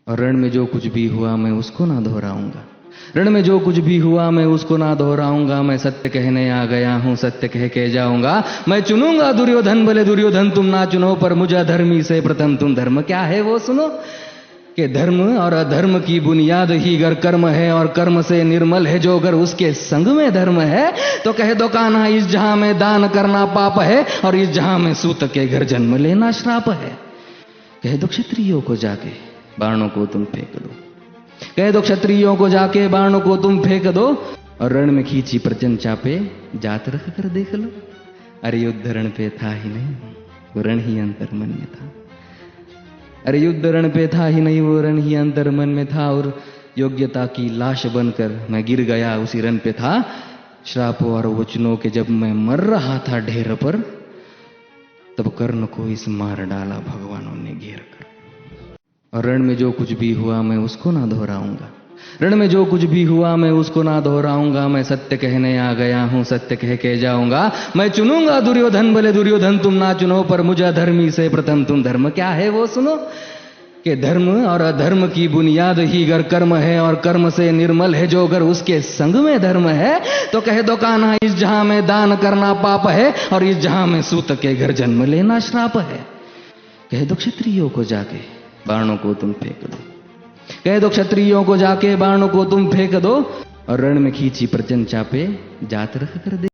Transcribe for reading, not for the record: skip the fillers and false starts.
और रण में जो कुछ भी हुआ मैं उसको ना दोहराऊंगा। रण में जो कुछ भी हुआ मैं उसको ना दोहराऊंगा। मैं सत्य कहने आ गया हूं, सत्य कह के जाऊंगा। मैं चुनूंगा दुर्योधन, भले दुर्योधन तुम ना चुनो, पर मुझे अधर्मी से प्रथम तुम धर्म क्या है वो सुनो। कि धर्म और अधर्म की बुनियाद ही अगर कर्म है, और कर्म से निर्मल है जो अगर उसके संग में धर्म है, तो कह दो कान्हा इस जहां में दान करना पाप है, और इस जहां में सूत के घर जन्म लेना श्राप है। कह दो क्षत्रियों को जाके बाणों को तुम फेंक दो। कह दो क्षत्रियों को जाके बाणों को तुम फेंक दो, और रण में खींची प्रचंड चापे जात रख कर देख लो। अरे युद्ध रण पे था ही नहीं, वो रण ही अंतर मन में था। अरे युद्ध रण पे था ही नहीं, वो रण ही अंतर मन में था। और योग्यता की लाश बनकर मैं गिर गया उसी रण पे था। श्रापों और वचनों के जब मैं मर रहा था ढेर पर, तब कर्ण को इस मार डाला भगवानों ने घेर कर। और रण में जो कुछ भी हुआ मैं उसको ना दोहराऊंगा। रण में जो कुछ भी हुआ मैं उसको ना दोहराऊंगा। मैं सत्य कहने आ गया हूं, सत्य कह के जाऊंगा। मैं चुनूंगा दुर्योधन, भले दुर्योधन तुम ना चुनो, पर मुझे अधर्मी से प्रथम तुम धर्म क्या है वो सुनो। कि धर्म और अधर्म की बुनियाद ही अगर कर्म है, और कर्म से निर्मल है जो अगर उसके संग में धर्म है, तो कह दो कान्हा इस जहां में दान करना पाप है, और इस जहां में सूत के घर जन्म लेना श्राप है। कह दो क्षत्रियों को जाके बाणों को तुम फेंक दो। कह दो क्षत्रियों को जाके बाणों को तुम फेंक दो, और रण में खींची प्रचंड चापे जात रख कर दे।